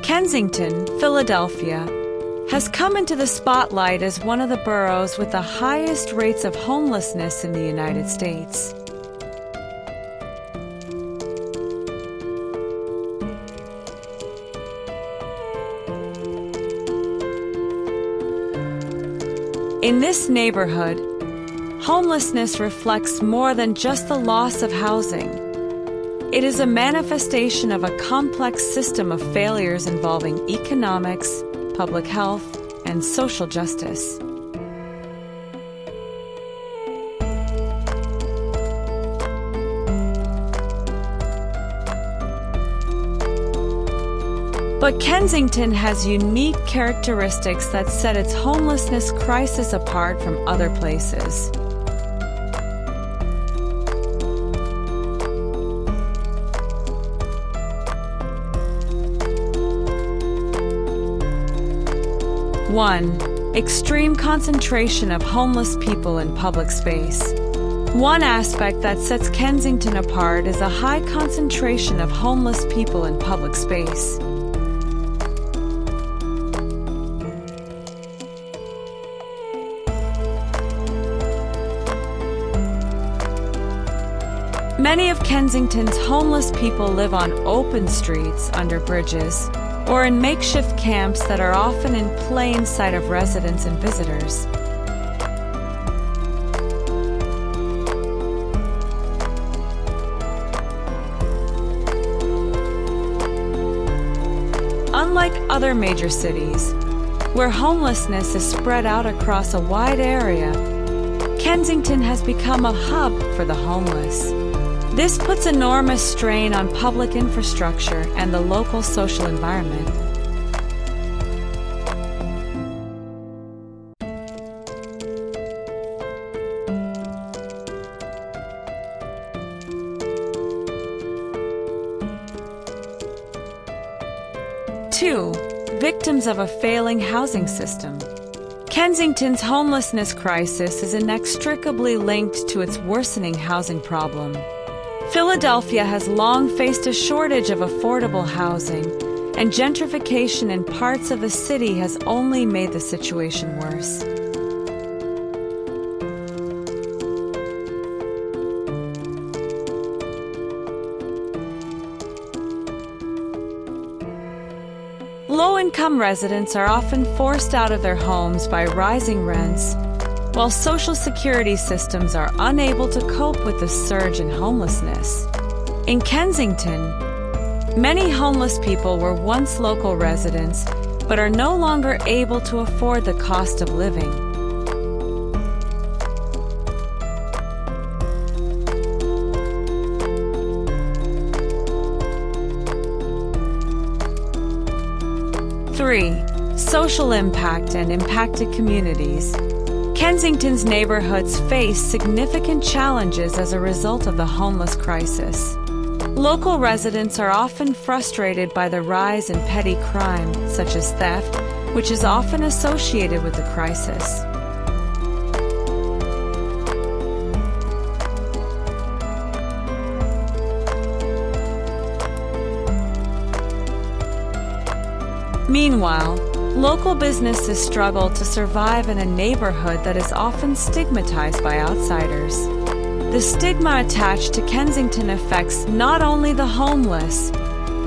Kensington, Philadephia, has come into the spotlight as one of the boroughs with the highest rates of homelessness in the United States. In this neighborhood, homelessness reflects more than just the loss of housing. It is a manifestation of a complex system of failures involving economics, public health, and social justice. But Kensington has unique characteristics that set its homelessness crisis apart from other places. One, extreme concentration of homeless people in public space. One aspect that sets Kensington apart is a high concentration of homeless people in public space. Many of Kensington's homeless people live on open streets, under bridges, or in makeshift camps that are often in plain sight of residents and visitors. Unlike other major cities, where homelessness is spread out across a wide area, Kensington has become a hub for the homeless. This puts enormous strain on public infrastructure and the local social environment. Two, victims of a failing housing system. Kensington's homelessness crisis is inextricably linked to its worsening housing problem. Philadephia has long faced a shortage of affordable housing, and gentrification in parts of the city has only made the situation worse. Low-income residents are often forced out of their homes by rising rents, while social security systems are unable to cope with the surge in homelessness. In Kensington, many homeless people were once local residents, but are no longer able to afford the cost of living. Three, social impact and impacted communities. Kensington's neighborhoods face significant challenges as a result of the homeless crisis. Local residents are often frustrated by the rise in petty crime, such as theft, which is often associated with the crisis. Meanwhile, local businesses struggle to survive in a neighborhood that is often stigmatized by outsiders. The stigma attached to Kensington affects not only the homeless,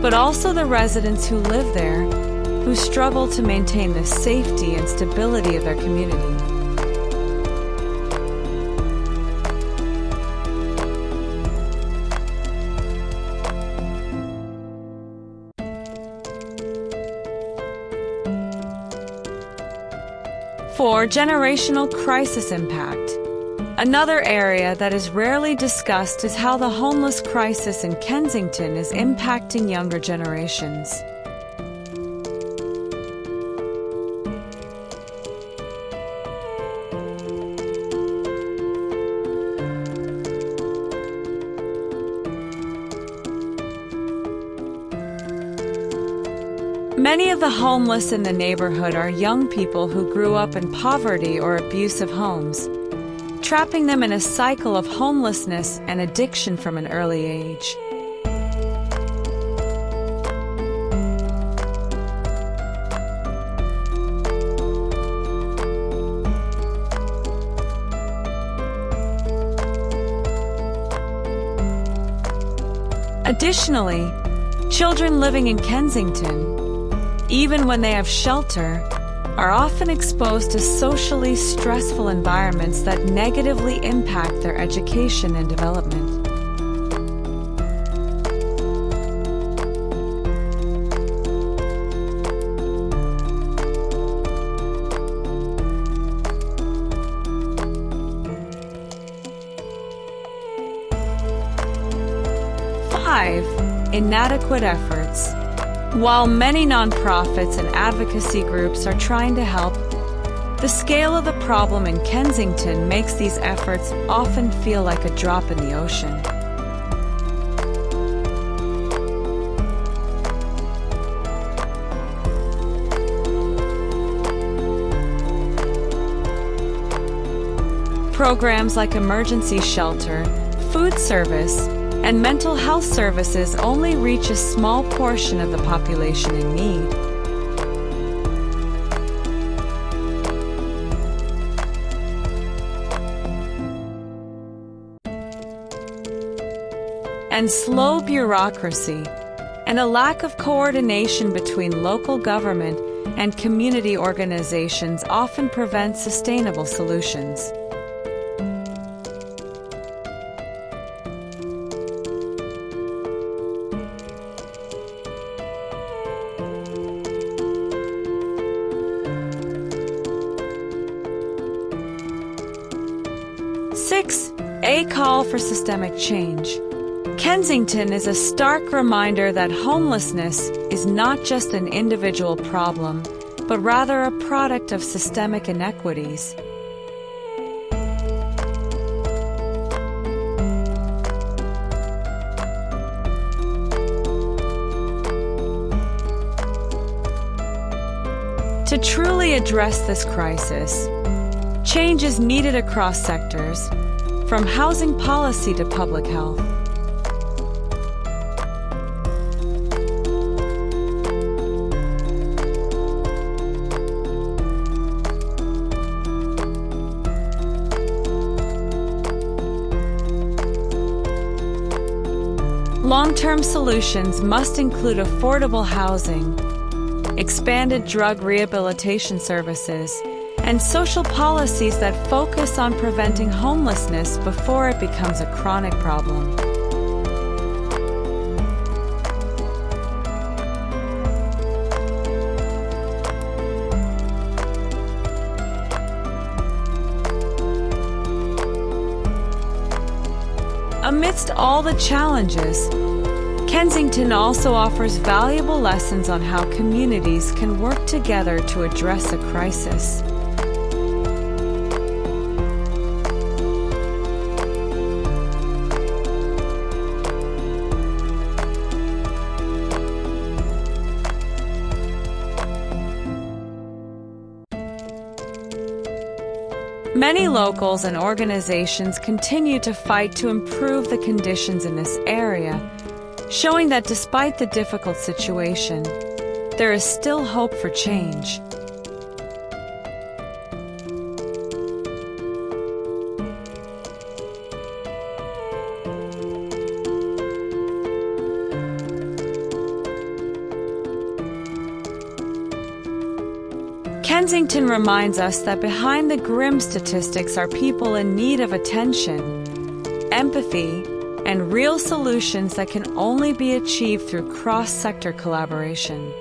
but also the residents who live there, who struggle to maintain the safety and stability of their community. Four, generational crisis impact. Another area that is rarely discussed is how the homeless crisis in Kensington is impacting younger generations. Many of the homeless in the neighborhood are young people who grew up in poverty or abusive homes, trapping them in a cycle of homelessness and addiction from an early age. Additionally, children living in Kensington, even when they have shelter, are often exposed to socially stressful environments that negatively impact their education and development. Inadequate efforts. While many nonprofits and advocacy groups are trying to help, the scale of the problem in Kensington makes these efforts often feel like a drop in the ocean. Programs like emergency shelter, food service, and mental health services only reach a small portion of the population in need. And slow bureaucracy and a lack of coordination between local government and community organizations often prevent sustainable solutions. A call for systemic change. Kensington is a stark reminder that homelessness is not just an individual problem, but rather a product of systemic inequities. To truly address this crisis, change is needed across sectors, from housing policy to public health. Long-term solutions must include affordable housing, expanded drug rehabilitation services, and social policies that focus on preventing homelessness before it becomes a chronic problem. Amidst all the challenges, Kensington also offers valuable lessons on how communities can work together to address a crisis. Many locals and organizations continue to fight to improve the conditions in this area, showing that despite the difficult situation, there is still hope for change. Kensington reminds us that behind the grim statistics are people in need of attention, empathy, and real solutions that can only be achieved through cross-sector collaboration.